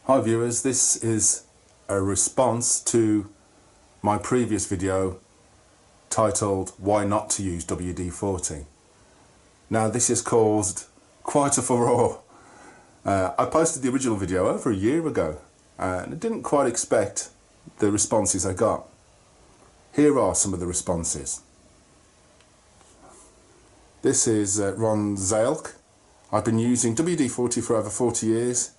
Hi viewers, this is a response to my previous video titled Why Not to Use WD-40. Now this has caused quite a furore. I posted the original video over a year ago and I didn't quite expect the responses I got. Here are some of the responses. This is Ron Zalk. I've been using WD-40 for over 40 years.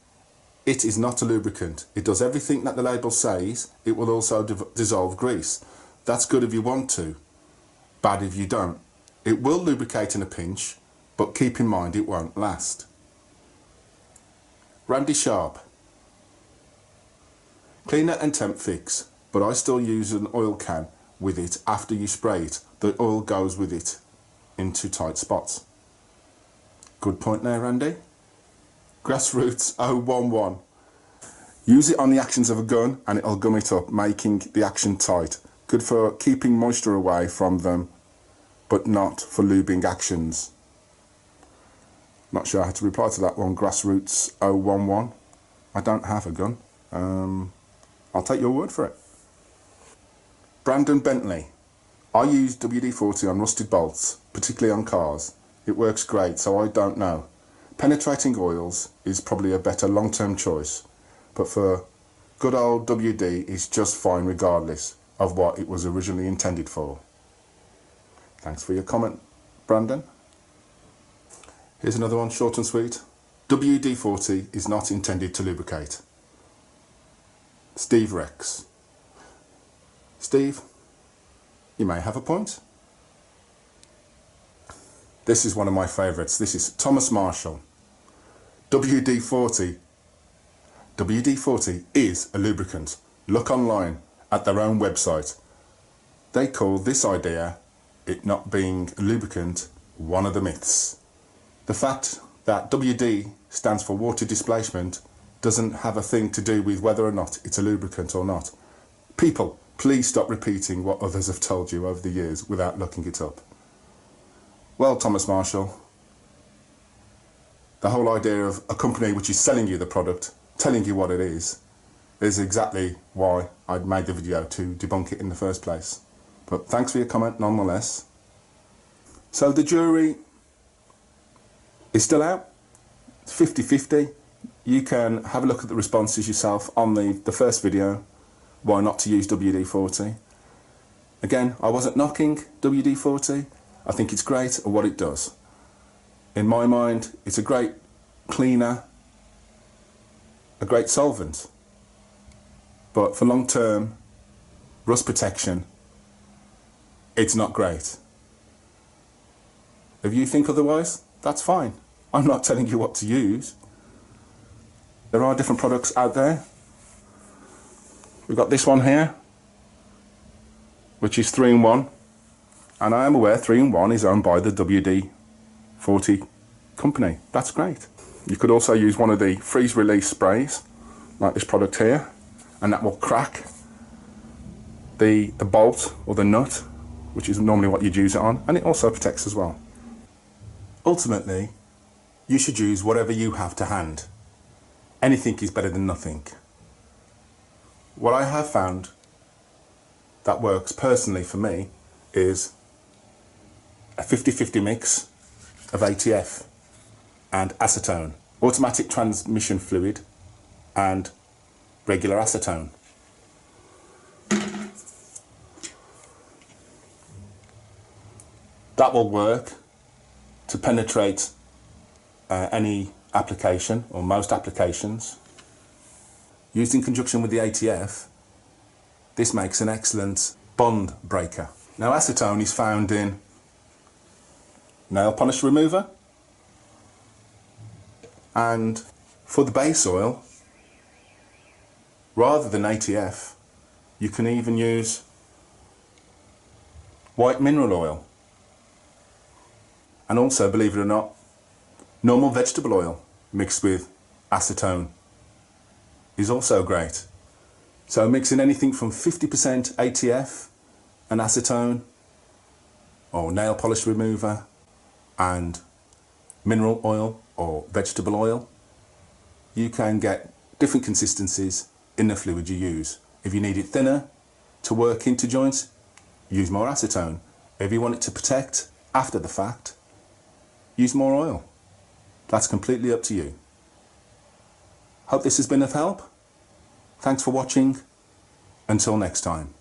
It is not a lubricant. It does everything that the label says. It will also dissolve grease. That's good if you want to, bad if you don't. It will lubricate in a pinch, but keep in mind it won't last. Randy Sharp. Cleaner and temp fix, but I still use an oil can with it after you spray it. The oil goes with it into tight spots. Good point there, Randy. Grassroots 011. Use it on the actions of a gun and it'll gum it up, making the action tight. Good for keeping moisture away from them, but not for lubing actions. Not sure how to reply to that one, Grassroots 011. I don't have a gun. I'll take your word for it. Brandon Bentley. I use WD-40 on rusted bolts, particularly on cars. It works great, so I don't know. Penetrating oils is probably a better long-term choice, but for good old WD is just fine regardless of what it was originally intended for. Thanks for your comment, Brandon. Here's another one, short and sweet. WD-40 is not intended to lubricate. Steve Rex. Steve, you may have a point. This is one of my favourites. This is Thomas Marshall. WD-40 is a lubricant. Look online at their own website. They call this idea, it not being a lubricant, one of the myths. The fact that WD stands for water displacement doesn't have a thing to do with whether or not it's a lubricant or not. People, please stop repeating what others have told you over the years without looking it up. Well, Thomas Marshall, the whole idea of a company which is selling you the product, telling you what it is exactly why I made the video, to debunk it in the first place. But thanks for your comment nonetheless. So the jury is still out. It's 50-50. You can have a look at the responses yourself on the first video, why not to use WD-40. Again, I wasn't knocking WD-40. I think it's great at what it does. In my mind, it's a great cleaner, a great solvent. But for long-term rust protection, it's not great. If you think otherwise, that's fine. I'm not telling you what to use. There are different products out there. We've got this one here, which is 3-in-1. And I am aware 3-in-1 is owned by the WD-40 company. That's great. You could also use one of the freeze release sprays, like this product here, and that will crack the bolt or the nut, which is normally what you'd use it on, and it also protects as well. Ultimately, you should use whatever you have to hand. Anything is better than nothing. What I have found that works personally for me is a 50-50 mix of ATF and acetone, automatic transmission fluid and regular acetone. That will work to penetrate any application, or most applications. Used in conjunction with the ATF, this makes an excellent bond breaker. Now, acetone is found in nail polish remover, and for the base oil, rather than ATF, you can even use white mineral oil, and also, believe it or not, normal vegetable oil mixed with acetone is also great. So mixing anything from 50% ATF and acetone, or nail polish remover and mineral oil or vegetable oil, you can get different consistencies in the fluid you use. If you need it thinner to work into joints, use more acetone. If you want it to protect after the fact, use more oil. That's completely up to you. Hope this has been of help. Thanks for watching. Until next time.